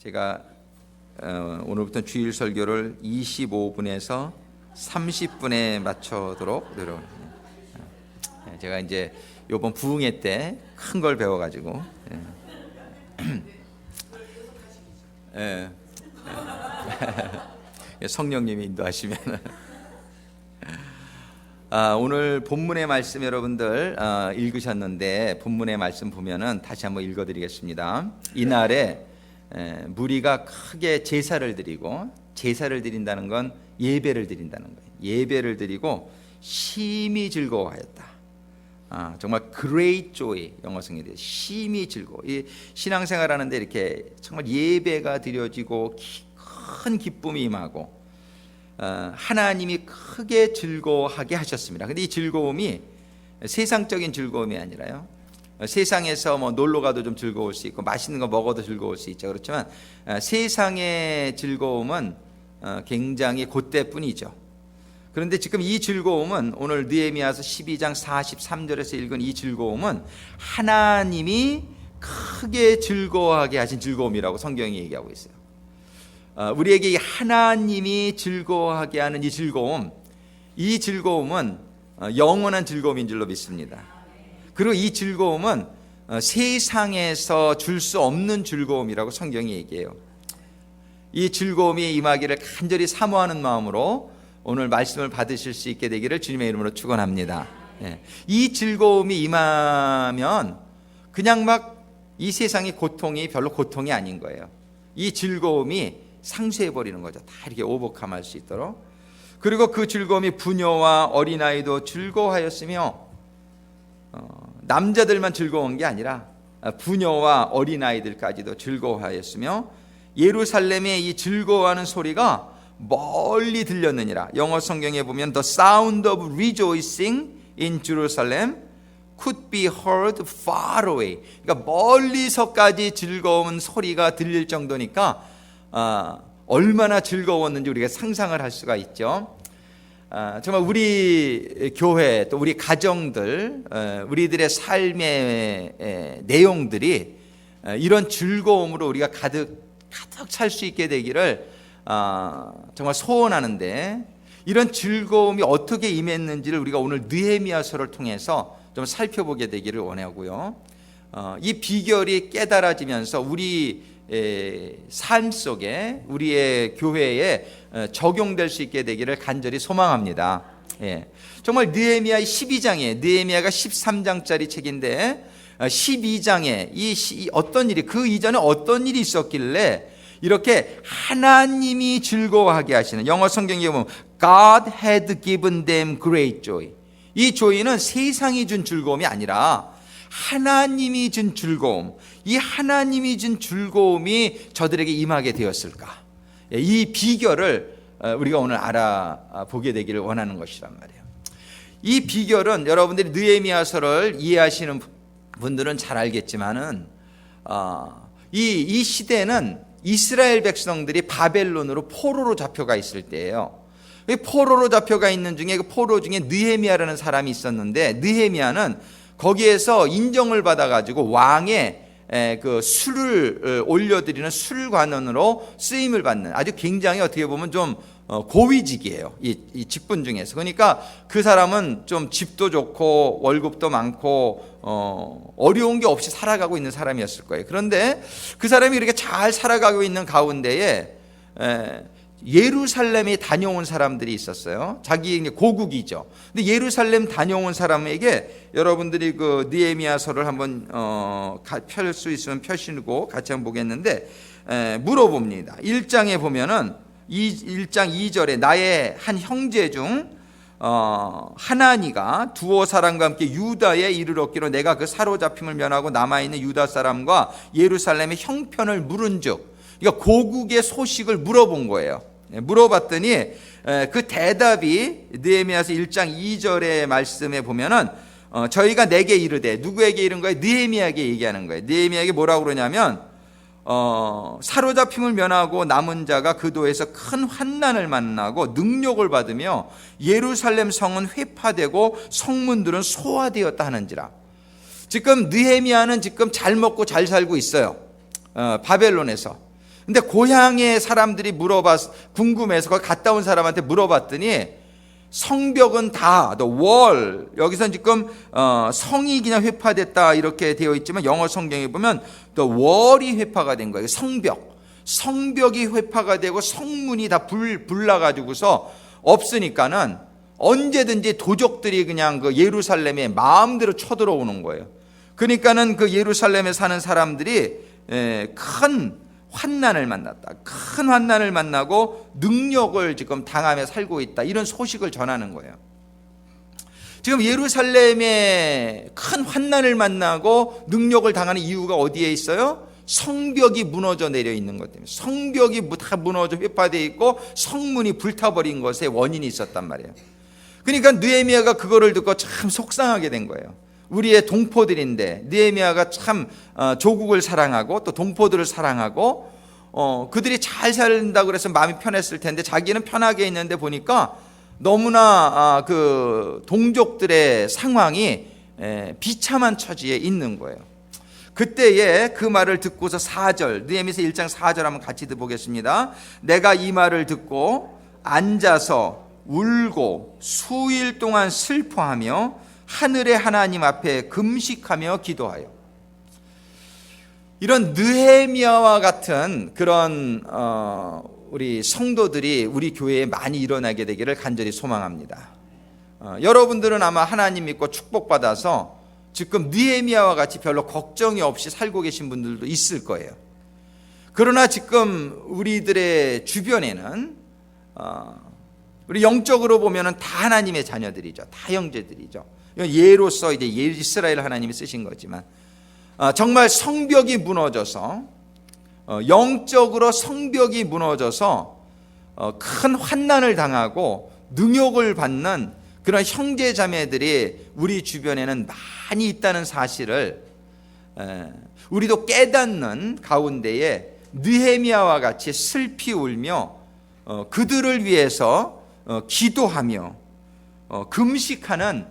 제가 오늘부터 주일 설교를 25분에서 30분에 맞추도록 노력합니다. 제가 이제 이번 부흥회 때 큰 걸 배워가지고 성령님이 인도하시면 오늘 본문의 말씀 여러분들 읽으셨는데 본문의 말씀 보면은 다시 한번 읽어드리겠습니다. 이날에 무리가 크게 제사를 드리고, 제사를 드린다는 건 예배를 드린다는 거예요. 예배를 드리고 심히 즐거워하였다. 정말 great joy, 영어 성경에 심히 즐거워. 이 신앙생활 하는데 이렇게 정말 예배가 드려지고 큰 기쁨이 임하고 하나님이 크게 즐거워하게 하셨습니다. 근데 이 즐거움이 세상적인 즐거움이 아니라요, 세상에서 뭐 놀러 가도 좀 즐거울 수 있고 맛있는 거 먹어도 즐거울 수 있죠. 그렇지만 세상의 즐거움은 굉장히 그때뿐이죠. 그런데 지금 이 즐거움은 오늘 느헤미야서 12장 43절에서 읽은 이 즐거움은 하나님이 크게 즐거워하게 하신 즐거움이라고 성경이 얘기하고 있어요. 우리에게 이 하나님이 즐거워하게 하는 이 즐거움은 영원한 즐거움인 줄로 믿습니다. 그리고 이 즐거움은 세상에서 줄 수 없는 즐거움이라고 성경이 얘기해요. 이 즐거움이 임하기를 간절히 사모하는 마음으로 오늘 말씀을 받으실 수 있게 되기를 주님의 이름으로 축원합니다. 이 즐거움이 임하면 그냥 막 이 세상의 고통이 별로 고통이 아닌 거예요. 이 즐거움이 상쇄해버리는 거죠. 다 이렇게 오버컴할 수 있도록. 그리고 그 즐거움이 부녀와 어린아이도 즐거워하였으며 남자들만 즐거운 게 아니라 부녀와 어린아이들까지도 즐거워하였으며 예루살렘의 이 즐거워하는 소리가 멀리 들렸느니라. 영어 성경에 보면 The sound of rejoicing in Jerusalem could be heard far away. 그러니까 멀리서까지 즐거운 소리가 들릴 정도니까 얼마나 즐거웠는지 우리가 상상을 할 수가 있죠. 정말 우리 교회 또 우리 가정들, 우리들의 삶의 내용들이 이런 즐거움으로 우리가 가득 찰 수 있게 되기를 정말 소원하는데, 이런 즐거움이 어떻게 임했는지를 우리가 오늘 느헤미야서를 통해서 좀 살펴보게 되기를 원하고요. 이 비결이 깨달아지면서 우리 삶 속에, 우리의 교회에 적용될 수 있게 되기를 간절히 소망합니다. 정말 느헤미야 12장에, 느헤미야가 13장짜리 책인데 12장에 이 어떤 일이, 그 이전에 어떤 일이 있었길래 이렇게 하나님이 즐거워하게 하시는, 영어 성경에 보면 God had given them great joy. 이 joy는 세상이 준 즐거움이 아니라 하나님이 준 즐거움, 이 하나님이 준 즐거움이 저들에게 임하게 되었을까? 이 비결을 우리가 오늘 알아보게 되기를 원하는 것이란 말이에요. 이 비결은 여러분들이 느헤미야서를 이해하시는 분들은 잘 알겠지만은 이 시대는 이스라엘 백성들이 바벨론으로 포로로 잡혀가 있을 때예요. 포로로 잡혀가 있는 중에 그 포로 중에 느헤미야라는 사람이 있었는데, 느헤미야는 거기에서 인정을 받아가지고 왕의 그 술을 올려드리는 술관원으로 쓰임을 받는, 아주 굉장히 어떻게 보면 좀 고위직이에요. 이 직분 중에서. 그러니까 그 사람은 좀 집도 좋고 월급도 많고 어려운 게 없이 살아가고 있는 사람이었을 거예요. 그런데 그 사람이 이렇게 잘 살아가고 있는 가운데에 예루살렘에 다녀온 사람들이 있었어요. 자기 고국이죠. 근데 예루살렘 다녀온 사람에게 여러분들이 그 느헤미야서를 한번 펼 수 있으면 펴시고 같이 한번 보겠는데, 물어봅니다. 1장에 보면은 1장 2절에 나의 한 형제 중 하나니가 두어 사람과 함께 유다에 이르렀기로 내가 그 사로잡힘을 면하고 남아있는 유다 사람과 예루살렘의 형편을 물은즉, 그러니까 고국의 소식을 물어본 거예요. 물어봤더니 그 대답이 느헤미야서 1장 2절의 말씀에 보면은 저희가 내게 이르되, 누구에게 이른 거예요? 느헤미야에게 얘기하는 거예요. 느헤미야에게 뭐라고 그러냐면 사로잡힘을 면하고 남은 자가 그 도에서 큰 환난을 만나고 능력을 받으며 예루살렘 성은 회파되고 성문들은 소화되었다 하는지라. 지금 느헤미야는 지금 잘 먹고 잘 살고 있어요. 바벨론에서. 근데 고향의 사람들이 궁금해서 거기 갔다 온 사람한테 물어봤더니 성벽은 다, the wall, 여기서는 지금 성이 그냥 회파됐다 이렇게 되어 있지만 영어 성경에 보면 the wall이 회파가 된 거예요. 성벽이 회파가 되고 성문이 다 불나가지고서 없으니까는 언제든지 도적들이 그냥 그 예루살렘에 마음대로 쳐들어오는 거예요. 그러니까는 그 예루살렘에 사는 사람들이 큰 환난을 만났다. 큰 환난을 만나고 능력을 지금 당하며 살고 있다. 이런 소식을 전하는 거예요. 지금 예루살렘에 큰 환난을 만나고 능력을 당하는 이유가 어디에 있어요? 성벽이 무너져 내려 있는 것 때문에. 성벽이 다 무너져 회파되어 있고 성문이 불타버린 것에 원인이 있었단 말이에요. 그러니까 느헤미야가 그거를 듣고 참 속상하게 된 거예요. 우리의 동포들인데 느헤미야가 참 조국을 사랑하고 또 동포들을 사랑하고 그들이 잘 살린다고 그래서 마음이 편했을 텐데 자기는 편하게 있는데 보니까 너무나 그 동족들의 상황이 비참한 처지에 있는 거예요. 그때에 그 말을 듣고서 4절, 느헤미야서 1장 4절 한번 같이 보겠습니다. 내가 이 말을 듣고 앉아서 울고 수일 동안 슬퍼하며 하늘의 하나님 앞에 금식하며 기도하여. 이런 느헤미야와 같은 그런 우리 성도들이 우리 교회에 많이 일어나게 되기를 간절히 소망합니다. 여러분들은 아마 하나님 믿고 축복받아서 지금 느헤미야와 같이 별로 걱정이 없이 살고 계신 분들도 있을 거예요. 그러나 지금 우리들의 주변에는 우리 영적으로 보면은 다 하나님의 자녀들이죠. 다 형제들이죠. 예로서 이제 이스라엘 하나님이 쓰신 거지만 정말 성벽이 무너져서 영적으로 성벽이 무너져서 큰 환난을 당하고 능욕을 받는 그런 형제 자매들이 우리 주변에는 많이 있다는 사실을 우리도 깨닫는 가운데에 느헤미야와 같이 슬피 울며 그들을 위해서 기도하며 금식하는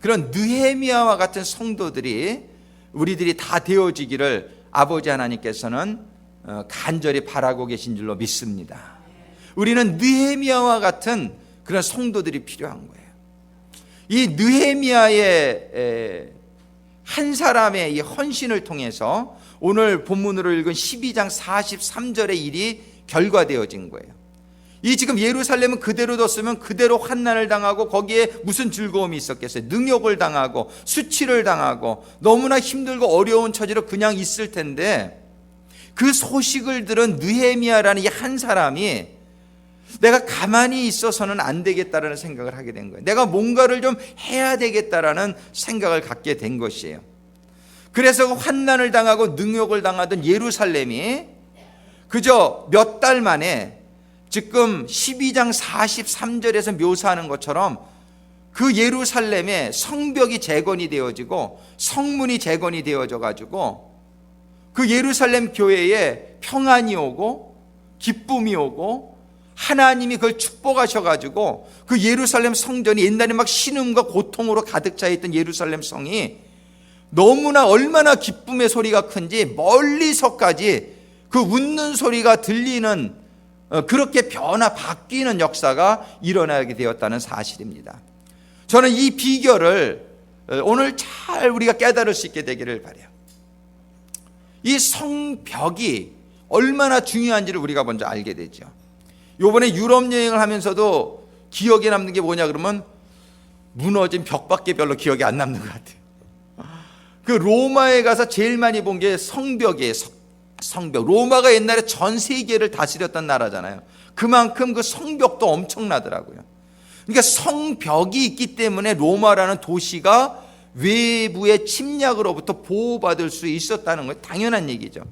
그런 느헤미야와 같은 성도들이 우리들이 다 되어지기를 아버지 하나님께서는 간절히 바라고 계신 줄로 믿습니다. 우리는 느헤미야와 같은 그런 성도들이 필요한 거예요. 이 느헤미야의 한 사람의 이 헌신을 통해서 오늘 본문으로 읽은 12장 43절의 일이 결과되어진 거예요. 이 지금 예루살렘은 그대로 뒀으면 그대로 환난을 당하고 거기에 무슨 즐거움이 있었겠어요? 능욕을 당하고 수치를 당하고 너무나 힘들고 어려운 처지로 그냥 있을 텐데 그 소식을 들은 느헤미야라는 이 한 사람이 내가 가만히 있어서는 안 되겠다라는 생각을 하게 된 거예요. 내가 뭔가를 좀 해야 되겠다라는 생각을 갖게 된 것이에요. 그래서 환난을 당하고 능욕을 당하던 예루살렘이 그저 몇 달 만에 지금 12장 43절에서 묘사하는 것처럼 그 예루살렘의 성벽이 재건이 되어지고 성문이 재건이 되어져 가지고 그 예루살렘 교회에 평안이 오고 기쁨이 오고 하나님이 그걸 축복하셔 가지고 그 예루살렘 성전이 옛날에 막 신음과 고통으로 가득 차 있던 예루살렘 성이 너무나 얼마나 기쁨의 소리가 큰지 멀리서까지 그 웃는 소리가 들리는 그렇게 바뀌는 역사가 일어나게 되었다는 사실입니다. 저는 이 비결을 오늘 잘 우리가 깨달을 수 있게 되기를 바라요. 이 성벽이 얼마나 중요한지를 우리가 먼저 알게 되죠. 이번에 유럽 여행을 하면서도 기억에 남는 게 뭐냐 그러면 무너진 벽밖에 별로 기억이 안 남는 것 같아요. 그 로마에 가서 제일 많이 본 게 성벽이에요. 성벽. 로마가 옛날에 전 세계를 다스렸던 나라잖아요. 그만큼 그 성벽도 엄청나더라고요. 그러니까 성벽이 있기 때문에 로마라는 도시가 외부의 침략으로부터 보호받을 수 있었다는 건 당연한 얘기죠.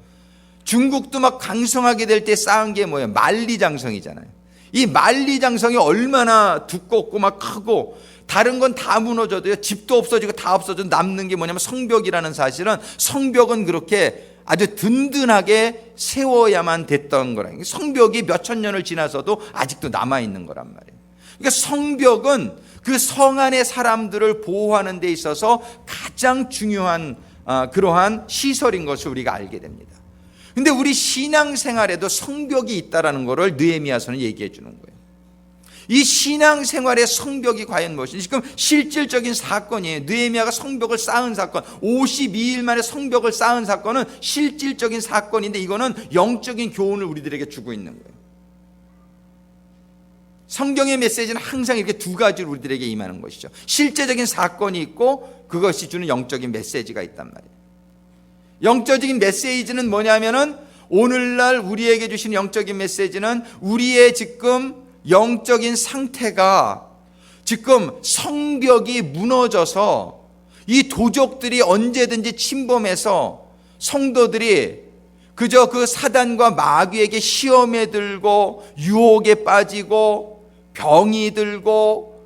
중국도 막 강성하게 될 때 쌓은 게 뭐예요? 만리장성이잖아요. 이 만리장성이 얼마나 두껍고 막 크고 다른 건 다 무너져도요. 집도 없어지고 다 없어져도 남는 게 뭐냐면 성벽이라는 사실은 성벽은 그렇게 아주 든든하게 세워야만 됐던 거라는, 성벽이 몇천 년을 지나서도 아직도 남아있는 거란 말이에요. 그러니까 성벽은 그 성 안의 사람들을 보호하는 데 있어서 가장 중요한 그러한 시설인 것을 우리가 알게 됩니다. 근데 우리 신앙생활에도 성벽이 있다라는 것을 느헤미야서는 얘기해 주는 거예요. 이 신앙생활의 성벽이 과연 무엇인지, 지금 실질적인 사건이에요. 느헤미야가 성벽을 쌓은 사건, 52일 만에 성벽을 쌓은 사건은 실질적인 사건인데, 이거는 영적인 교훈을 우리들에게 주고 있는 거예요. 성경의 메시지는 항상 이렇게 두 가지로 우리들에게 임하는 것이죠. 실제적인 사건이 있고 그것이 주는 영적인 메시지가 있단 말이에요. 영적인 메시지는 뭐냐면은, 오늘날 우리에게 주신 영적인 메시지는 우리의 지금 영적인 상태가 지금 성벽이 무너져서 이 도적들이 언제든지 침범해서 성도들이 그저 그 사단과 마귀에게 시험에 들고 유혹에 빠지고 병이 들고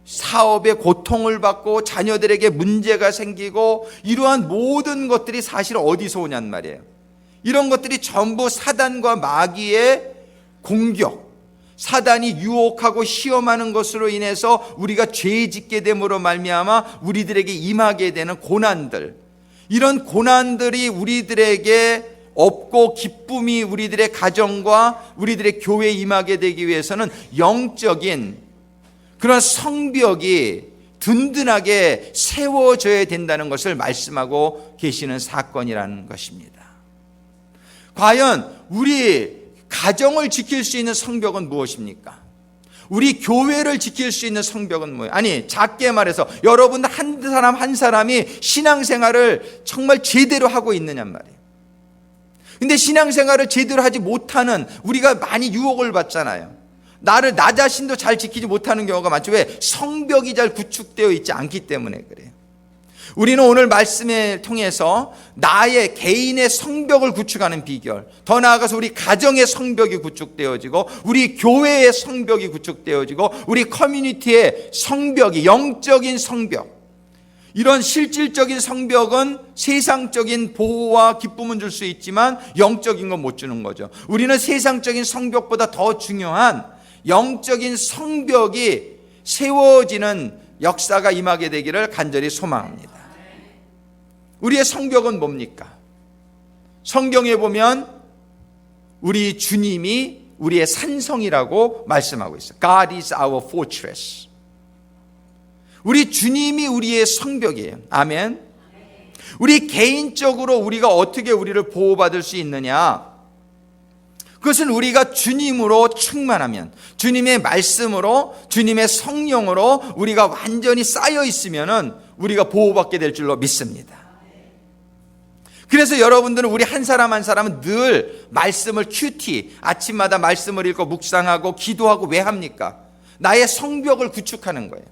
사업에 고통을 받고 자녀들에게 문제가 생기고, 이러한 모든 것들이 사실 어디서 오냔 말이에요. 이런 것들이 전부 사단과 마귀의 공격, 사단이 유혹하고 시험하는 것으로 인해서 우리가 죄 짓게 됨으로 말미암아 우리들에게 임하게 되는 고난들, 이런 고난들이 우리들에게 없고 기쁨이 우리들의 가정과 우리들의 교회에 임하게 되기 위해서는 영적인 그런 성벽이 든든하게 세워져야 된다는 것을 말씀하고 계시는 사건이라는 것입니다. 과연 우리 가정을 지킬 수 있는 성벽은 무엇입니까? 우리 교회를 지킬 수 있는 성벽은 뭐예요? 아니, 작게 말해서 여러분 한 사람 한 사람이 신앙생활을 정말 제대로 하고 있느냔 말이에요. 근데 신앙생활을 제대로 하지 못하는 우리가 많이 유혹을 받잖아요. 나 자신도 잘 지키지 못하는 경우가 많죠. 왜? 성벽이 잘 구축되어 있지 않기 때문에 그래요. 우리는 오늘 말씀을 통해서 나의 개인의 성벽을 구축하는 비결, 더 나아가서 우리 가정의 성벽이 구축되어지고 우리 교회의 성벽이 구축되어지고 우리 커뮤니티의 성벽이, 영적인 성벽, 이런 실질적인 성벽은 세상적인 보호와 기쁨은 줄 수 있지만 영적인 건 못 주는 거죠. 우리는 세상적인 성벽보다 더 중요한 영적인 성벽이 세워지는 역사가 임하게 되기를 간절히 소망합니다. 우리의 성벽은 뭡니까? 성경에 보면 우리 주님이 우리의 산성이라고 말씀하고 있어요. God is our fortress. 우리 주님이 우리의 성벽이에요. 아멘. 우리 개인적으로 우리가 어떻게 우리를 보호받을 수 있느냐? 그것은 우리가 주님으로 충만하면, 주님의 말씀으로, 주님의 성령으로 우리가 완전히 쌓여 있으면은 우리가 보호받게 될 줄로 믿습니다. 그래서 여러분들은, 우리 한 사람 한 사람은 늘 말씀을 큐티, 아침마다 말씀을 읽고 묵상하고 기도하고 왜 합니까? 나의 성벽을 구축하는 거예요.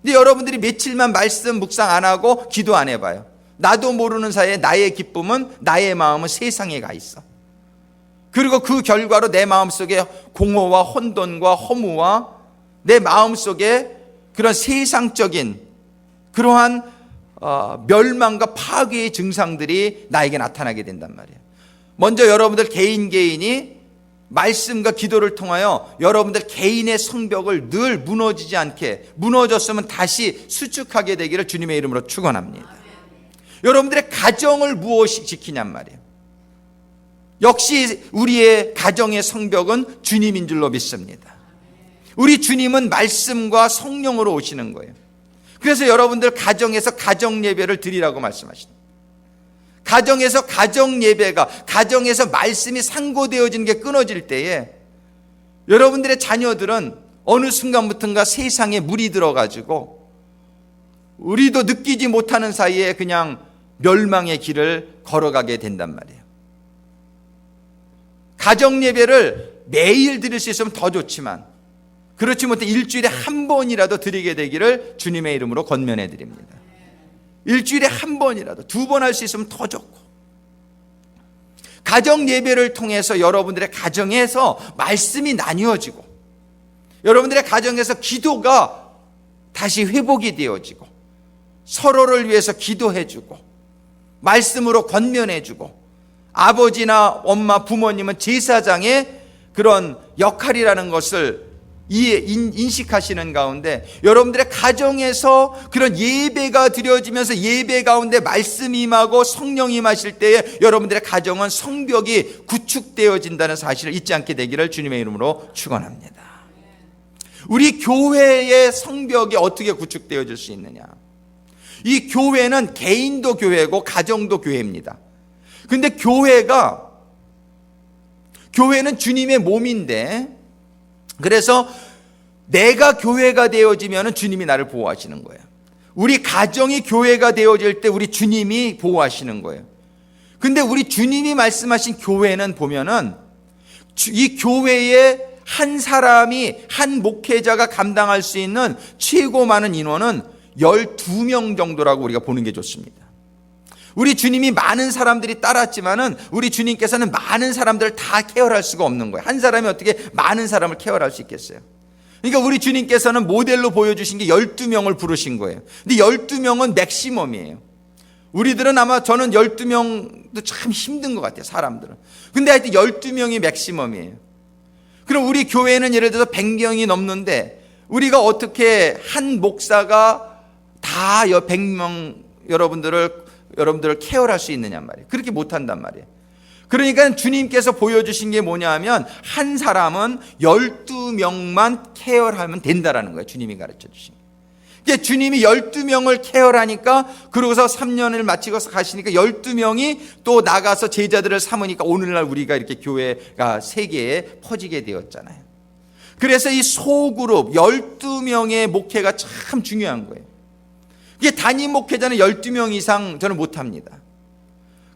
근데 여러분들이 며칠만 말씀 묵상 안 하고 기도 안 해봐요. 나도 모르는 사이에 나의 기쁨은, 나의 마음은 세상에 가 있어. 그리고 그 결과로 내 마음속에 공허와 혼돈과 허무와 내 마음속에 그런 세상적인 그러한 멸망과 파괴의 증상들이 나에게 나타나게 된단 말이에요. 먼저 여러분들 개인이 말씀과 기도를 통하여 여러분들 개인의 성벽을 늘 무너지지 않게, 무너졌으면 다시 수축하게 되기를 주님의 이름으로 축원합니다. 여러분들의 가정을 무엇이 지키냔 말이에요. 역시 우리의 가정의 성벽은 주님인 줄로 믿습니다. 우리 주님은 말씀과 성령으로 오시는 거예요. 그래서 여러분들 가정에서 가정 예배를 드리라고 말씀하십니다. 가정에서 가정 예배가, 가정에서 말씀이 상고되어지는 게 끊어질 때에 여러분들의 자녀들은 어느 순간부터인가 세상에 물이 들어가지고 우리도 느끼지 못하는 사이에 그냥 멸망의 길을 걸어가게 된단 말이에요. 가정 예배를 매일 드릴 수 있으면 더 좋지만, 그렇지 못해 일주일에 한 번이라도 드리게 되기를 주님의 이름으로 권면해 드립니다. 일주일에 한 번이라도, 2번 할 수 있으면 더 좋고, 가정 예배를 통해서 여러분들의 가정에서 말씀이 나뉘어지고, 여러분들의 가정에서 기도가 다시 회복이 되어지고, 서로를 위해서 기도해주고 말씀으로 권면해주고, 아버지나 엄마, 부모님은 제사장의 그런 역할이라는 것을 인식하시는 가운데 여러분들의 가정에서 그런 예배가 드려지면서 예배 가운데 말씀이 임하고 성령이 임하실 때에 여러분들의 가정은 성벽이 구축되어진다는 사실을 잊지 않게 되기를 주님의 이름으로 축원합니다. 우리 교회의 성벽이 어떻게 구축되어질 수 있느냐? 이 교회는 개인도 교회고 가정도 교회입니다. 근데 교회는 주님의 몸인데, 그래서 내가 교회가 되어지면 주님이 나를 보호하시는 거예요. 우리 가정이 교회가 되어질 때 우리 주님이 보호하시는 거예요. 근데 우리 주님이 말씀하신 교회는 보면은 이 교회에 한 사람이, 한 목회자가 감당할 수 있는 최고 많은 인원은 12명 정도라고 우리가 보는 게 좋습니다. 우리 주님이 많은 사람들이 따랐지만은 우리 주님께서는 많은 사람들을 다 케어할 수가 없는 거예요. 한 사람이 어떻게 많은 사람을 케어할 수 있겠어요? 그러니까 우리 주님께서는 모델로 보여주신 게 12명을 부르신 거예요. 근데 12명은 맥시멈이에요. 우리들은 아마, 저는 12명도 참 힘든 것 같아요, 사람들은. 근데 하여튼 12명이 맥시멈이에요. 그럼 우리 교회는 예를 들어서 100명이 넘는데 우리가 어떻게 한 목사가 다 100명 여러분들을 케어할 수 있느냐 말이에요. 그렇게 못한단 말이에요. 그러니까 주님께서 보여주신 게 뭐냐 하면 한 사람은 12명만 케어하면 된다라는 거예요. 주님이 가르쳐 주신 게. 그러니까 주님이 12명을 케어하니까, 그러고서 3년을 마치고 가시니까 12명이 또 나가서 제자들을 삼으니까 오늘날 우리가 이렇게 교회가 세계에 퍼지게 되었잖아요. 그래서 이 소그룹 12명의 목회가 참 중요한 거예요. 이게 단임 목회자는 12명 이상 저는 못합니다.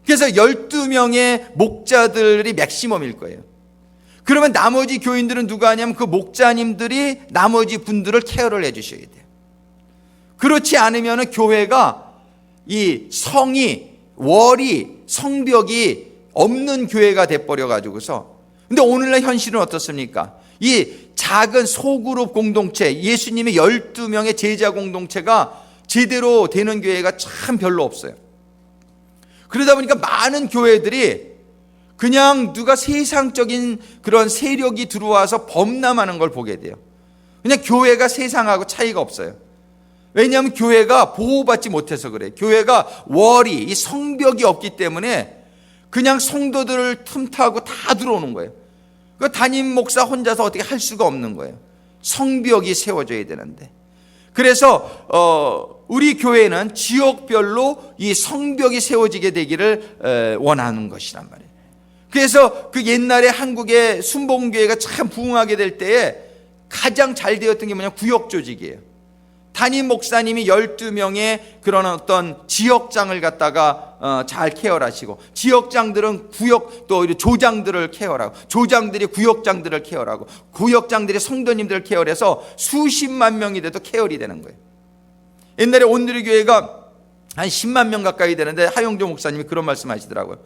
그래서 12명의 목자들이 맥시멈일 거예요. 그러면 나머지 교인들은 누가 하냐면 그 목자님들이 나머지 분들을 케어를 해주셔야 돼요. 그렇지 않으면 교회가 이 성벽이 없는 교회가 돼버려 가지고서. 근데 오늘날 현실은 어떻습니까? 이 작은 소그룹 공동체, 예수님의 12명의 제자 공동체가 제대로 되는 교회가 참 별로 없어요. 그러다 보니까 많은 교회들이 그냥 누가 세상적인 그런 세력이 들어와서 범람하는 걸 보게 돼요. 그냥 교회가 세상하고 차이가 없어요. 왜냐하면 교회가 보호받지 못해서 그래요. 교회가 이 성벽이 없기 때문에 그냥 성도들을 틈타고 다 들어오는 거예요. 그 담임 목사 혼자서 어떻게 할 수가 없는 거예요. 성벽이 세워져야 되는데. 그래서 우리 교회는 지역별로 이 성벽이 세워지게 되기를 원하는 것이란 말이에요. 그래서 그 옛날에 한국의 순복음교회가 참 부흥하게 될 때에 가장 잘 되었던 게 뭐냐, 구역 조직이에요. 담임 목사님이 12명의 그런 어떤 지역장을 갖다가 잘 케어하시고, 지역장들은 또 조장들을 케어하고, 조장들이 구역장들을 케어하고, 구역장들이 성도님들을 케어해서 수십만 명이 돼도 케어이 되는 거예요. 옛날에 온누리 교회가 한 10만 명 가까이 되는데 하용조 목사님이 그런 말씀 하시더라고요.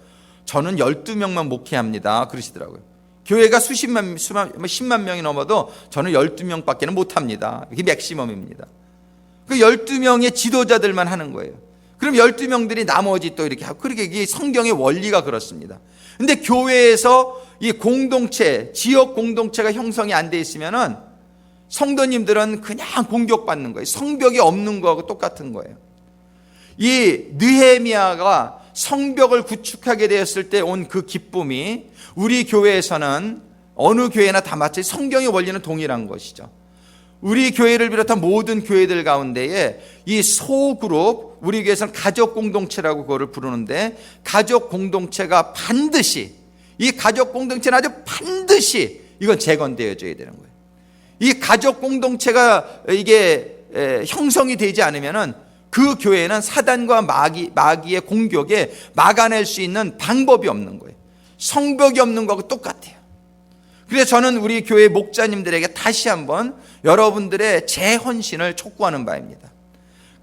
저는 12명만 목회합니다, 그러시더라고요. 교회가 10만 명이 넘어도 저는 12명밖에는 못합니다. 이게 맥시멈입니다. 그 12명의 지도자들만 하는 거예요. 그럼 12명들이 나머지 또 이렇게 하고, 그렇게 이게 성경의 원리가 그렇습니다. 근데 교회에서 이 공동체, 지역 공동체가 형성이 안 돼 있으면은 성도님들은 그냥 공격받는 거예요. 성벽이 없는 거하고 똑같은 거예요. 이 느헤미야가 성벽을 구축하게 되었을 때 온 그 기쁨이 우리 교회에서는 어느 교회나 다 마치 성경의 원리는 동일한 것이죠. 우리 교회를 비롯한 모든 교회들 가운데에 이 소그룹, 우리 교회에서는 가족 공동체라고 그거를 부르는데, 가족 공동체가 반드시, 이 가족 공동체는 아주 반드시 이건 재건되어져야 되는 거예요. 이 가족 공동체가 이게 형성이 되지 않으면은 그 교회는 사단과 마귀의 공격에 막아낼 수 있는 방법이 없는 거예요. 성벽이 없는 거하고 똑같아요. 그래서 저는 우리 교회 목자님들에게 다시 한번 여러분들의 재헌신을 촉구하는 바입니다.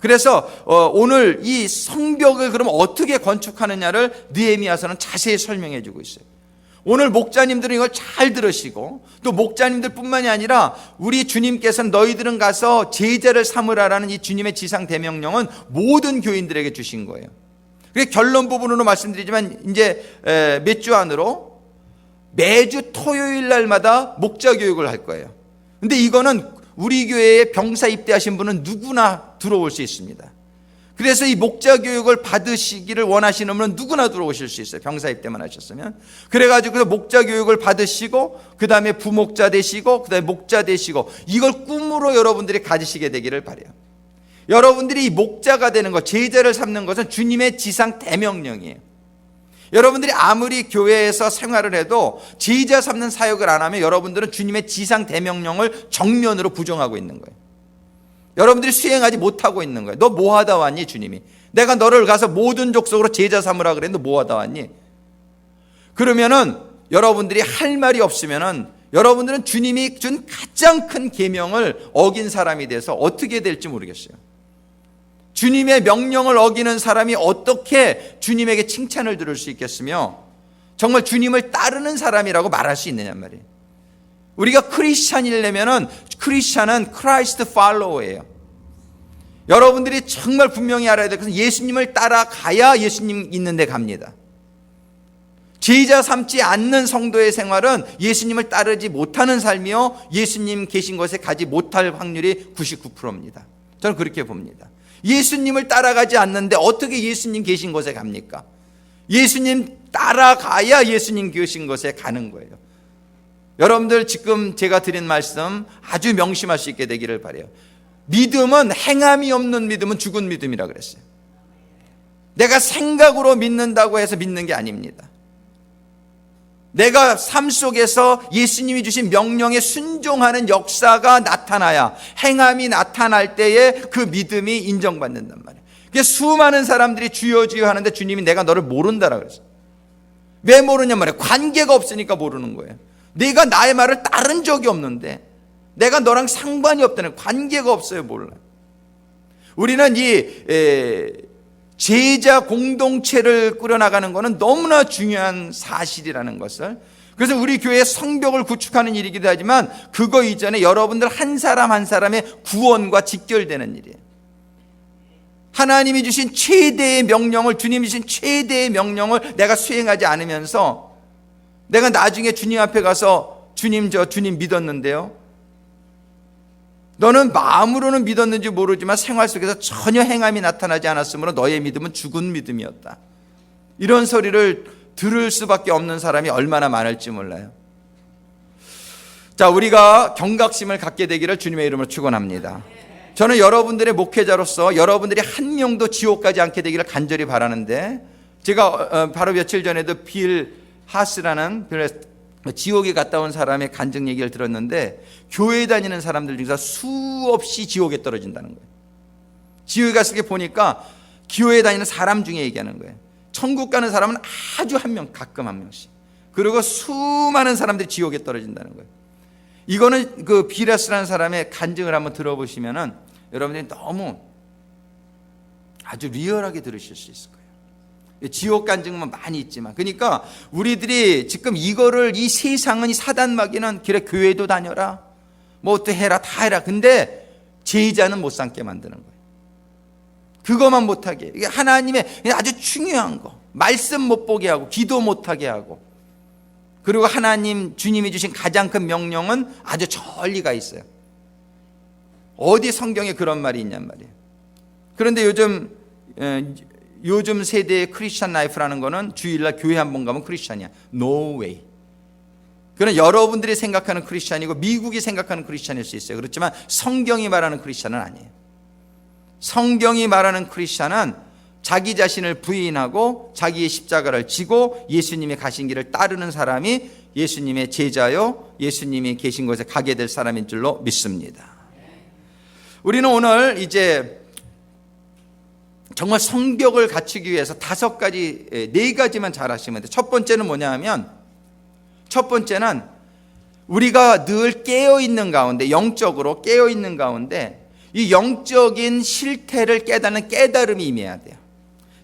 그래서 오늘 이 성벽을 그럼 어떻게 건축하느냐를 느헤미야서는 자세히 설명해 주고 있어요. 오늘 목자님들은 이걸 잘 들으시고, 또 목자님들 뿐만이 아니라 우리 주님께서는 너희들은 가서 제자를 삼으라라는 이 주님의 지상 대명령은 모든 교인들에게 주신 거예요. 그래서 결론 부분으로 말씀드리지만 이제 몇 주 안으로 매주 토요일 날마다 목자 교육을 할 거예요. 근데 이거는 우리 교회에 병사 입대하신 분은 누구나 들어올 수 있습니다. 그래서 이 목자 교육을 받으시기를 원하시는 분은 누구나 들어오실 수 있어요. 병사 입대만 하셨으면. 그래가지고 목자 교육을 받으시고 그 다음에 부목자 되시고 그 다음에 목자 되시고 이걸 꿈으로 여러분들이 가지시게 되기를 바라요. 여러분들이 이 목자가 되는 것, 제자를 삼는 것은 주님의 지상 대명령이에요. 여러분들이 아무리 교회에서 생활을 해도 제자 삼는 사역을 안 하면 여러분들은 주님의 지상 대명령을 정면으로 부정하고 있는 거예요. 여러분들이 수행하지 못하고 있는 거예요. 너 뭐 하다 왔니 주님이? 내가 너를 가서 모든 족속으로 제자 삼으라 그랬는데 뭐 하다 왔니? 그러면은 여러분들이 할 말이 없으면은 여러분들은 주님이 준 가장 큰 계명을 어긴 사람이 돼서 어떻게 될지 모르겠어요. 주님의 명령을 어기는 사람이 어떻게 주님에게 칭찬을 들을 수 있겠으며 정말 주님을 따르는 사람이라고 말할 수 있느냐 말이에요. 우리가 크리스찬이려면은 크리스찬은 크라이스트 팔로워예요. 여러분들이 정말 분명히 알아야 될 것은 예수님을 따라가야 예수님 있는 데 갑니다. 제자 삼지 않는 성도의 생활은 예수님을 따르지 못하는 삶이요 예수님 계신 곳에 가지 못할 확률이 99%입니다. 저는 그렇게 봅니다. 예수님을 따라가지 않는데 어떻게 예수님 계신 곳에 갑니까? 예수님 따라가야 예수님 계신 곳에 가는 거예요. 여러분들 지금 제가 드린 말씀 아주 명심할 수 있게 되기를 바라요. 믿음은 행함이 없는 믿음은 죽은 믿음이라 그랬어요. 내가 생각으로 믿는다고 해서 믿는 게 아닙니다. 내가 삶 속에서 예수님이 주신 명령에 순종하는 역사가 나타나야 행함이 나타날 때에 그 믿음이 인정받는단 말이에요. 그게 수많은 사람들이 주여 주여 하는데 주님이 내가 너를 모른다라고 그랬어요. 왜 모르냐 말이에요. 관계가 없으니까 모르는 거예요. 내가 나의 말을 따른 적이 없는데 내가 너랑 상관이 없다는 관계가 없어요. 몰라요. 우리는 이 제자 공동체를 꾸려나가는 것은 너무나 중요한 사실이라는 것을, 그래서 우리 교회의 성벽을 구축하는 일이기도 하지만 그거 이전에 여러분들 한 사람 한 사람의 구원과 직결되는 일이에요. 하나님이 주신 최대의 명령을, 주님이 주신 최대의 명령을 내가 수행하지 않으면서 내가 나중에 주님 앞에 가서 주님 믿었는데요, 너는 마음으로는 믿었는지 모르지만 생활 속에서 전혀 행함이 나타나지 않았으므로 너의 믿음은 죽은 믿음이었다. 이런 소리를 들을 수밖에 없는 사람이 얼마나 많을지 몰라요. 자, 우리가 경각심을 갖게 되기를 주님의 이름으로 축원합니다. 저는 여러분들의 목회자로서 여러분들이 한 명도 지옥 가지 않게 되기를 간절히 바라는데, 제가 바로 며칠 전에도 빌 하스라는 지옥에 갔다 온 사람의 간증 얘기를 들었는데, 교회 다니는 사람들 중에서 수없이 지옥에 떨어진다는 거예요. 지옥에 갔을 때 보니까 교회 다니는 사람 중에 얘기하는 거예요. 천국 가는 사람은 아주 한 명, 가끔 한 명씩. 그리고 수많은 사람들이 지옥에 떨어진다는 거예요. 이거는 그 비라스라는 사람의 간증을 한번 들어보시면은 여러분들이 너무 아주 리얼하게 들으실 수 있을 거예요. 지옥 간증은 많이 있지만, 그러니까 우리들이 지금 이거를, 이 세상은, 이 사단마귀는 그래 교회도 다녀라, 뭐 어떻게 해라, 다 해라. 근데 제자는 못 삼게 만드는 거예요. 그것만 못하게. 이게 하나님의 아주 중요한 거, 말씀 못 보게 하고 기도 못하게 하고, 그리고 하나님 주님이 주신 가장 큰 명령은 아주 저리가 있어요. 어디 성경에 그런 말이 있냔 말이에요. 그런데 요즘 세대의 크리스찬 라이프라는 거는 주일날 교회 한 번 가면 크리스찬이야. No way. 그건 여러분들이 생각하는 크리스찬이고 미국이 생각하는 크리스찬일 수 있어요. 그렇지만 성경이 말하는 크리스찬은 아니에요. 성경이 말하는 크리스찬은 자기 자신을 부인하고 자기의 십자가를 지고 예수님이 가신 길을 따르는 사람이 예수님의 제자요, 예수님이 계신 곳에 가게 될 사람인 줄로 믿습니다. 우리는 오늘 이제 정말 성벽을 갖추기 위해서 5가지, 4가지만 잘 하시면 돼요. 첫 번째는 뭐냐 하면, 첫 번째는 우리가 늘 깨어있는 가운데, 영적으로 깨어있는 가운데 이 영적인 실태를 깨닫는 깨달음이 임해야 돼요.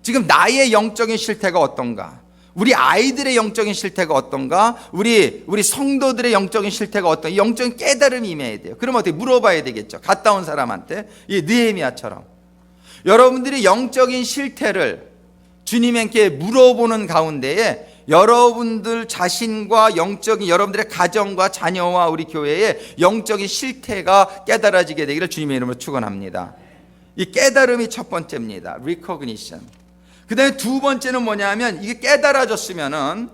지금 나의 영적인 실태가 어떤가, 우리 아이들의 영적인 실태가 어떤가, 우리 성도들의 영적인 실태가 어떤가, 이 영적인 깨달음이 임해야 돼요. 그럼 어떻게 물어봐야 되겠죠. 갔다 온 사람한테, 이 느헤미야처럼 여러분들이 영적인 실태를 주님께 물어보는 가운데에 여러분들 자신과 영적인 여러분들의 가정과 자녀와 우리 교회의 영적인 실태가 깨달아지게 되기를 주님의 이름으로 축원합니다. 이 깨달음이 첫 번째입니다. recognition. 그 다음에 두 번째는 뭐냐면 이게 깨달아졌으면은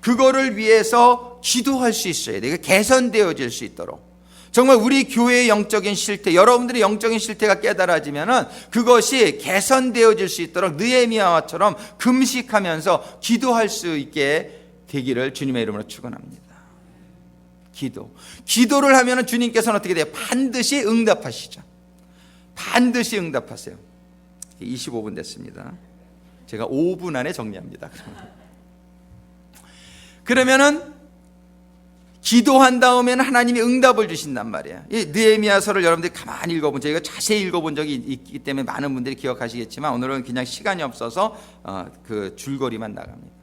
그거를 위해서 기도할 수 있어야 돼요. 개선되어질 수 있도록. 정말 우리 교회의 영적인 실태, 여러분들의 영적인 실태가 깨달아지면은 그것이 개선되어질 수 있도록 느헤미야처럼 금식하면서 기도할 수 있게 되기를 주님의 이름으로 축원합니다. 기도를 하면은 주님께서는 어떻게 돼요? 반드시 응답하시죠. 반드시 응답하세요. 25분 됐습니다. 제가 5분 안에 정리합니다. 그러면은 기도한 다음에는 하나님이 응답을 주신단 말이에요. 이 느헤미야서를 여러분들이 가만히 읽어본, 저희가 자세히 읽어본 적이 있기 때문에 많은 분들이 기억하시겠지만 오늘은 그냥 시간이 없어서 그 줄거리만 나갑니다.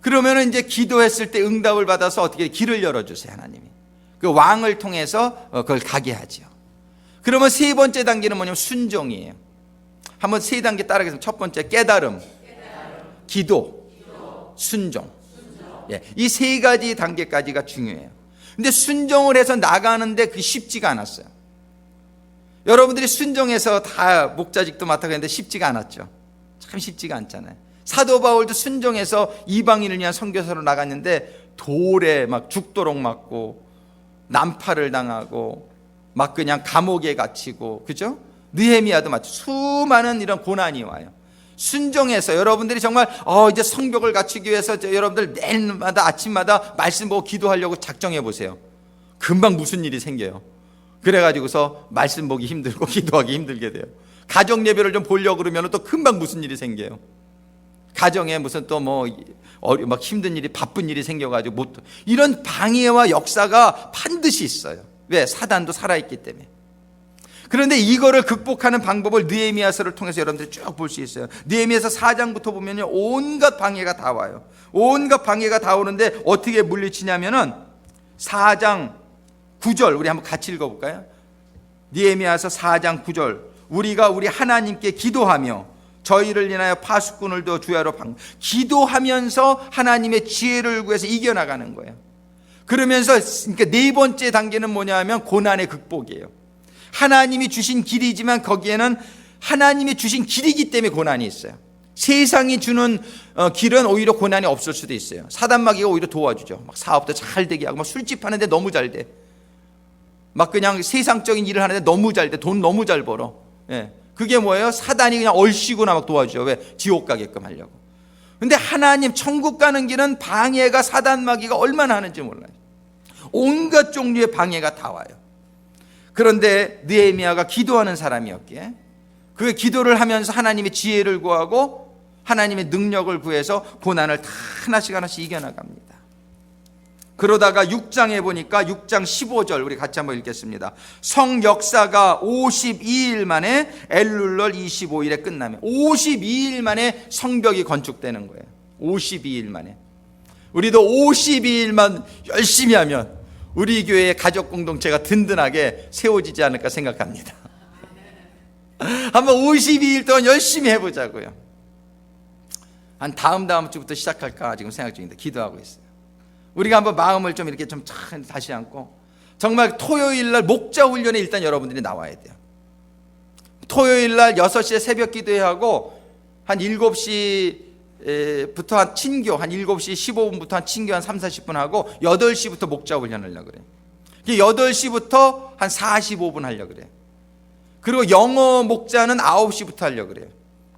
그러면은 이제 기도했을 때 응답을 받아서 어떻게 길을 열어주세요, 하나님이. 그 왕을 통해서 그걸 가게 하죠. 그러면 세 번째 단계는 뭐냐면 순종이에요. 한번 세 단계 따라가겠습니다. 첫 번째 깨달음, 기도, 순종. 예, 이 세 가지 단계까지가 중요해요. 근데 순종을 해서 나가는데 그게 쉽지가 않았어요. 여러분들이 순종해서 다 목자직도 맡아가 했는데 쉽지가 않았죠. 참 쉽지가 않잖아요. 사도 바울도 순종해서 이방인을 위한 선교사로 나갔는데 돌에 막 죽도록 맞고 난파를 당하고 막 그냥 감옥에 갇히고, 그죠? 느헤미야도 마치 수많은 이런 고난이 와요. 순종해서 여러분들이 정말 이제 성벽을 갖추기 위해서 여러분들 매일마다 아침마다 말씀 보고 기도하려고 작정해 보세요. 금방 무슨 일이 생겨요. 그래가지고서 말씀 보기 힘들고 기도하기 힘들게 돼요. 가정 예배를 좀 보려고 그러면 또 금방 무슨 일이 생겨요. 가정에 무슨 또 막 힘든 일이, 바쁜 일이 생겨가지고 못, 이런 방해와 역사가 반드시 있어요. 왜? 사단도 살아있기 때문에. 그런데 이거를 극복하는 방법을 느헤미야서를 통해서 여러분들이 쭉 볼 수 있어요. 느헤미야서 4장부터 보면요, 온갖 방해가 다 와요. 온갖 방해가 다 오는데 어떻게 물리치냐면은 4장 9절 우리 한번 같이 읽어볼까요? 느헤미야서 4장 9절 우리가 우리 하나님께 기도하며 저희를 인하여 파수꾼을 더 주야로 기도하면서 하나님의 지혜를 구해서 이겨나가는 거예요. 그러면서 그러니까 네 번째 단계는 뭐냐 하면 고난의 극복이에요. 하나님이 주신 길이지만 거기에는 하나님이 주신 길이기 때문에 고난이 있어요. 세상이 주는 길은 오히려 고난이 없을 수도 있어요. 사단마귀가 오히려 도와주죠. 막 사업도 잘 되게 하고, 막 술집 하는데 너무 잘 돼. 막 그냥 세상적인 일을 하는데 너무 잘 돼. 돈 너무 잘 벌어. 예. 그게 뭐예요? 사단이 그냥 얼씨구나 막 도와줘요. 왜? 지옥 가게끔 하려고. 근데 하나님 천국 가는 길은 방해가, 사단마귀가 얼마나 하는지 몰라요. 온갖 종류의 방해가 다 와요. 그런데 느헤미야가 기도하는 사람이었기에 그 기도를 하면서 하나님의 지혜를 구하고 하나님의 능력을 구해서 고난을 다 하나씩 하나씩 이겨나갑니다. 그러다가 6장에 보니까 6장 15절 우리 같이 한번 읽겠습니다. 성 역사가 52일 만에 엘룰월 25일에 끝나면 52일 만에 성벽이 건축되는 거예요. 52일 만에. 우리도 52일만 열심히 하면 우리 교회의 가족 공동체가 든든하게 세워지지 않을까 생각합니다. 한번 52일 동안 열심히 해보자고요. 한 다음 주부터 시작할까 지금 생각 중인데 기도하고 있어요. 우리가 한번 마음을 좀 이렇게 좀 다시 앉고 정말 토요일 날 목자 훈련에 일단 여러분들이 나와야 돼요. 토요일 날 6시에 새벽 기도하고 한 7시부터 한 친교, 한 7시 15분부터 한 친교 한 3, 40분 하고 8시부터 목자 훈련을 하려고 그래요. 8시부터 한 45분 하려고 그래요. 그리고 영어 목자는 9시부터 하려고 그래요.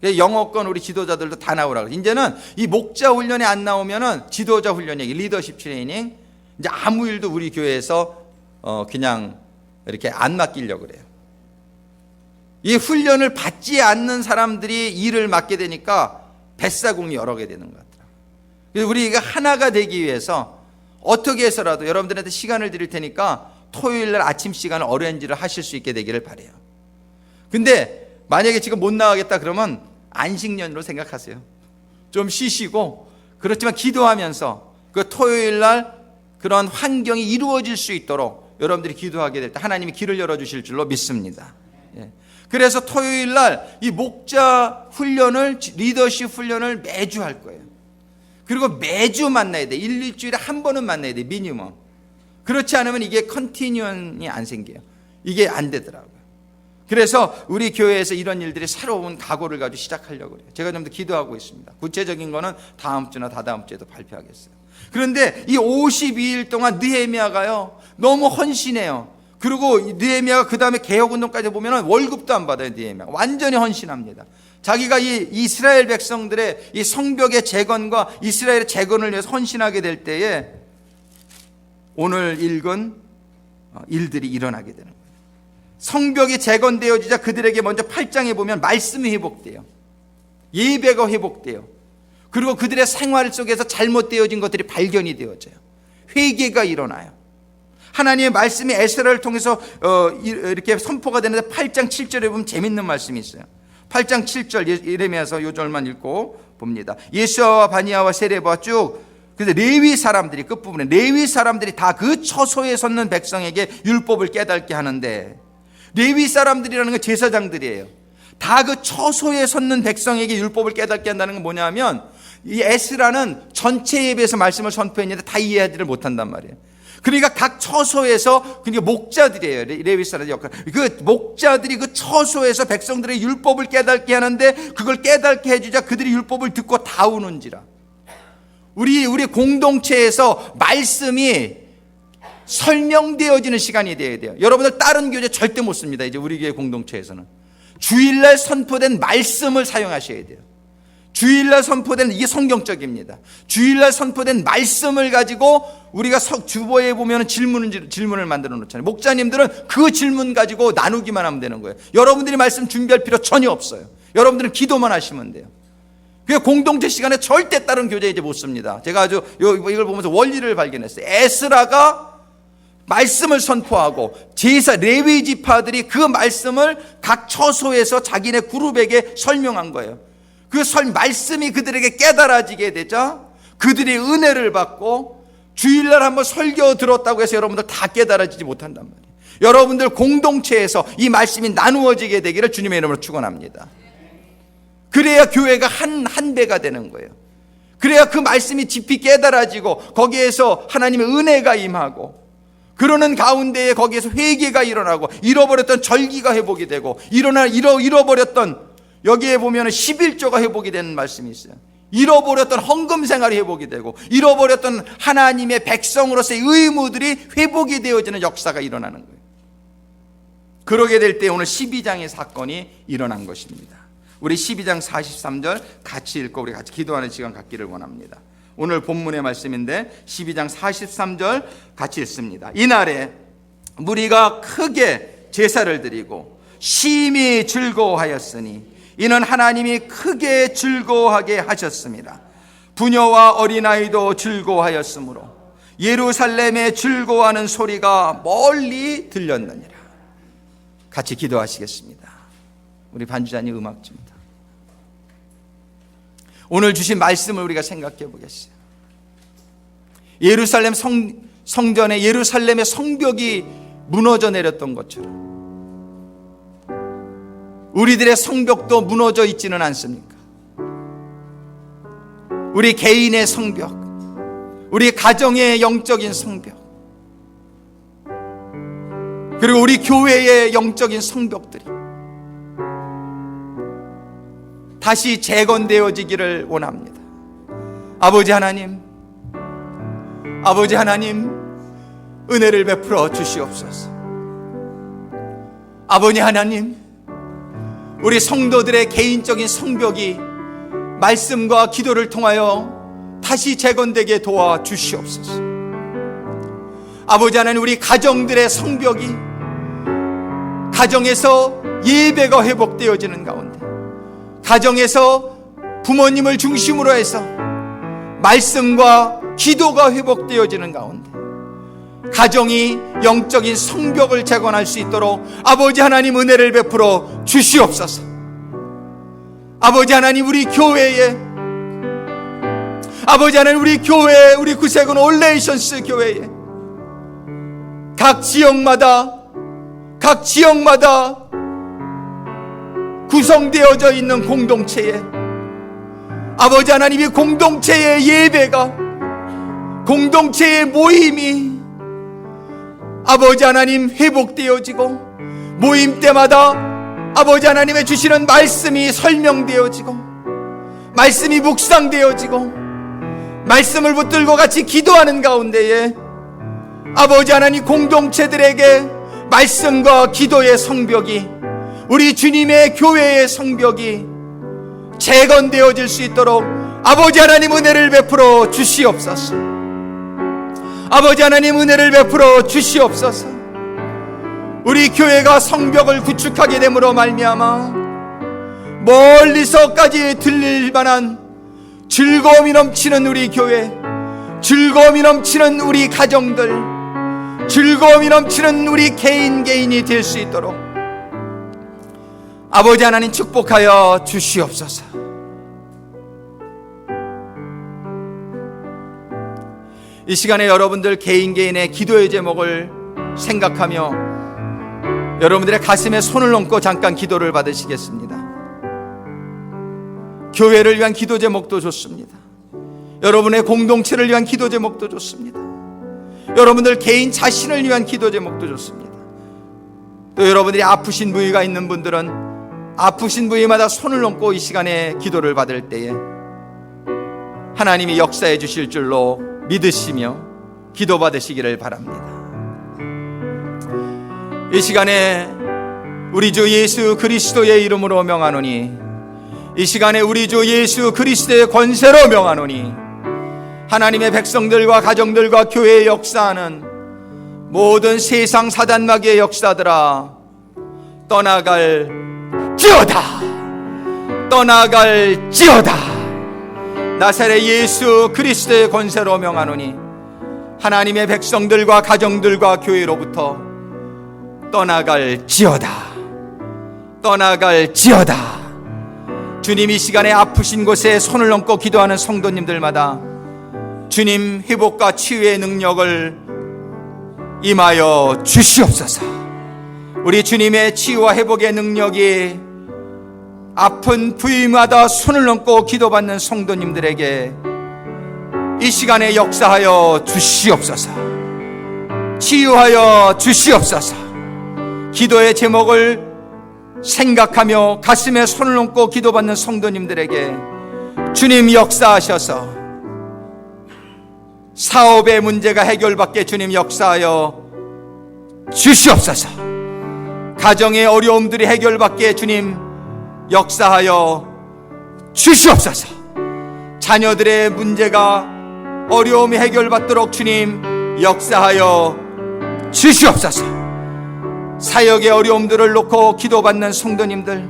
영어권 우리 지도자들도 다 나오라고 그래요. 이제는 이 목자 훈련에 안 나오면은 지도자 훈련 얘기, 리더십 트레이닝, 이제 아무 일도 우리 교회에서 그냥 이렇게 안 맡기려고 그래요. 이 훈련을 받지 않는 사람들이 일을 맡게 되니까 뱃사공이 여러 개 되는 것 같더라고요. 그래서 우리가 하나가 되기 위해서 어떻게 해서라도 여러분들한테 시간을 드릴 테니까 토요일 날 아침 시간을 어레인지를 하실 수 있게 되기를 바라요. 근데 만약에 지금 못 나가겠다 그러면 안식년으로 생각하세요. 좀 쉬시고, 그렇지만 기도하면서 그 토요일 날 그런 환경이 이루어질 수 있도록 여러분들이 기도하게 될 때 하나님이 길을 열어주실 줄로 믿습니다. 예. 그래서 토요일 날 이 목자 훈련을, 리더십 훈련을 매주 할 거예요. 그리고 매주 만나야 돼. 일주일에 한 번은 만나야 돼, 미니멈. 그렇지 않으면 이게 컨티뉴언이 안 생겨요. 이게 안 되더라고요. 그래서 우리 교회에서 이런 일들이 새로운 각오를 가지고 시작하려고 그래요. 제가 좀 더 기도하고 있습니다. 구체적인 거는 다음 주나 다다음 주에도 발표하겠어요. 그런데 이 52일 동안 느헤미야가요, 너무 헌신해요. 그리고 느헤미야가 그 다음에 개혁운동까지 보면 월급도 안 받아요. 느헤미야가 완전히 헌신합니다. 자기가 이 이스라엘 백성들의 이 성벽의 재건과 이스라엘의 재건을 위해서 헌신하게 될 때에 오늘 읽은 일들이 일어나게 되는 거예요. 성벽이 재건되어지자 그들에게 먼저 8장에 보면 말씀이 회복돼요. 예배가 회복돼요. 그리고 그들의 생활 속에서 잘못되어진 것들이 발견이 되어져요. 회개가 일어나요. 하나님의 말씀이 에스라를 통해서 이렇게 선포가 되는데 8장 7절에 보면 재밌는 말씀이 있어요. 8장 7절 예레미야서 요 절만 읽고 봅니다. 예수아와 바니아와 세레바와 쭉, 그래서 레위 사람들이 끝부분에 레위 사람들이 다 그 처소에 섰는 백성에게 율법을 깨닫게 하는데, 레위 사람들이라는 건 제사장들이에요. 다 그 처소에 섰는 백성에게 율법을 깨닫게 한다는 건 뭐냐면, 이 에스라는 전체 예배에서 말씀을 선포했는데 다 이해하지를 못한단 말이에요. 그러니까 각 처소에서, 그러니까 목자들이에요. 레위 사람의 역할. 그 목자들이 그 처소에서 백성들의 율법을 깨닫게 하는데, 그걸 깨닫게 해주자 그들이 율법을 듣고 다 우는지라. 우리 공동체에서 말씀이 설명되어지는 시간이 되어야 돼요. 여러분들 다른 교재 절대 못 씁니다. 이제 우리 교회 공동체에서는 주일날 선포된 말씀을 사용하셔야 돼요. 주일날 선포된, 이게 성경적입니다. 주일날 선포된 말씀을 가지고 우리가 주보에 보면 질문을 만들어 놓잖아요. 목자님들은 그 질문 가지고 나누기만 하면 되는 거예요. 여러분들이 말씀 준비할 필요 전혀 없어요. 여러분들은 기도만 하시면 돼요. 그 공동체 시간에 절대 다른 교재 이제 못 씁니다. 제가 아주 이걸 보면서 원리를 발견했어요. 에스라가 말씀을 선포하고 제사 레위 지파들이 그 말씀을 각 처소에서 자기네 그룹에게 설명한 거예요. 그 말씀이 그들에게 깨달아지게 되자 그들이 은혜를 받고, 주일날 한번 설교 들었다고 해서 여러분들 다 깨달아지지 못한단 말이에요. 여러분들 공동체에서 이 말씀이 나누어지게 되기를 주님의 이름으로 축원합니다. 그래야 교회가 한 배가 되는 거예요. 그래야 그 말씀이 깊이 깨달아지고 거기에서 하나님의 은혜가 임하고, 그러는 가운데에 거기에서 회개가 일어나고, 잃어버렸던 절기가 회복이 되고, 잃어버렸던, 여기에 보면 11조가 회복이 되는 말씀이 있어요. 잃어버렸던 헌금 생활이 회복이 되고, 잃어버렸던 하나님의 백성으로서의 의무들이 회복이 되어지는 역사가 일어나는 거예요. 그러게 될 때 오늘 12장의 사건이 일어난 것입니다. 우리 12장 43절 같이 읽고 우리 같이 기도하는 시간 갖기를 원합니다. 오늘 본문의 말씀인데 12장 43절 같이 읽습니다. 이날에 무리가 크게 제사를 드리고 심히 즐거워하였으니 이는 하나님이 크게 즐거워하게 하셨습니다. 부녀와 어린아이도 즐거워하였으므로 예루살렘에 즐거워하는 소리가 멀리 들렸느니라. 같이 기도하시겠습니다. 우리 반주자님 음악 줍니다. 오늘 주신 말씀을 우리가 생각해 보겠어요. 예루살렘 성전에 예루살렘의 성벽이 무너져 내렸던 것처럼 우리들의 성벽도 무너져 있지는 않습니까? 우리 개인의 성벽, 우리 가정의 영적인 성벽, 그리고 우리 교회의 영적인 성벽들이 다시 재건되어지기를 원합니다. 아버지 하나님, 은혜를 베풀어 주시옵소서. 아버지 하나님, 우리 성도들의 개인적인 성벽이 말씀과 기도를 통하여 다시 재건되게 도와주시옵소서. 아버지 하나님, 우리 가정들의 성벽이 가정에서 예배가 회복되어지는 가운데, 가정에서 부모님을 중심으로 해서 말씀과 기도가 회복되어지는 가운데 가정이 영적인 성벽을 재건할 수 있도록 아버지 하나님 은혜를 베풀어 주시옵소서. 아버지 하나님, 우리 교회에, 아버지 하나님, 우리 교회, 우리 구세군 올레이션스 교회에 각 지역마다 구성되어져 있는 공동체에 아버지 하나님이 공동체의 예배가, 공동체의 모임이 아버지 하나님 회복되어지고, 모임 때마다 아버지 하나님의 주시는 말씀이 설명되어지고, 말씀이 묵상되어지고, 말씀을 붙들고 같이 기도하는 가운데에 아버지 하나님 공동체들에게 말씀과 기도의 성벽이, 우리 주님의 교회의 성벽이 재건되어질 수 있도록 아버지 하나님 은혜를 베풀어 주시옵소서. 아버지 하나님 은혜를 베풀어 주시옵소서. 우리 교회가 성벽을 구축하게 됨으로 말미암아 멀리서까지 들릴 만한 즐거움이 넘치는 우리 교회, 즐거움이 넘치는 우리 가정들, 즐거움이 넘치는 우리 개인이 될 수 있도록 아버지 하나님 축복하여 주시옵소서. 이 시간에 여러분들 개인의 기도의 제목을 생각하며 여러분들의 가슴에 손을 얹고 잠깐 기도를 받으시겠습니다. 교회를 위한 기도 제목도 좋습니다. 여러분의 공동체를 위한 기도 제목도 좋습니다. 여러분들 개인 자신을 위한 기도 제목도 좋습니다. 또 여러분들이 아프신 부위가 있는 분들은 아프신 부위마다 손을 얹고 이 시간에 기도를 받을 때에 하나님이 역사해 주실 줄로 믿으시며 기도 받으시기를 바랍니다. 이 시간에 우리 주 예수 그리스도의 이름으로 명하노니, 이 시간에 우리 주 예수 그리스도의 권세로 명하노니, 하나님의 백성들과 가정들과 교회에 역사하는 모든 세상 사단마귀의 역사들아 떠나갈지어다, 떠나갈지어다. 나사렛 예수 그리스도의 권세로 명하노니 하나님의 백성들과 가정들과 교회로부터 떠나갈지어다, 떠나갈지어다. 주님, 이 시간에 아프신 곳에 손을 얹고 기도하는 성도님들마다 주님 회복과 치유의 능력을 임하여 주시옵소서. 우리 주님의 치유와 회복의 능력이 아픈 부위마다 손을 얹고 기도받는 성도님들에게 이 시간에 역사하여 주시옵소서. 치유하여 주시옵소서. 기도의 제목을 생각하며 가슴에 손을 얹고 기도받는 성도님들에게 주님 역사하셔서 사업의 문제가 해결받게 주님 역사하여 주시옵소서. 가정의 어려움들이 해결받게 주님 역사하여 주시옵소서. 자녀들의 문제가 어려움이 해결받도록 주님 역사하여 주시옵소서. 사역의 어려움들을 놓고 기도받는 성도님들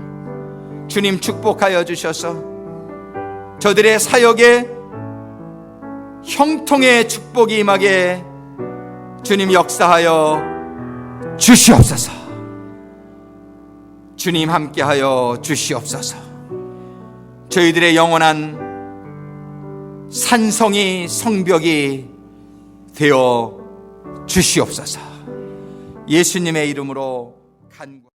주님 축복하여 주셔서 저들의 사역에 형통의 축복이 임하게 주님 역사하여 주시옵소서. 주님 함께하여 주시옵소서. 저희들의 영원한 산성이 성벽이 되어 주시옵소서. 예수님의 이름으로 간구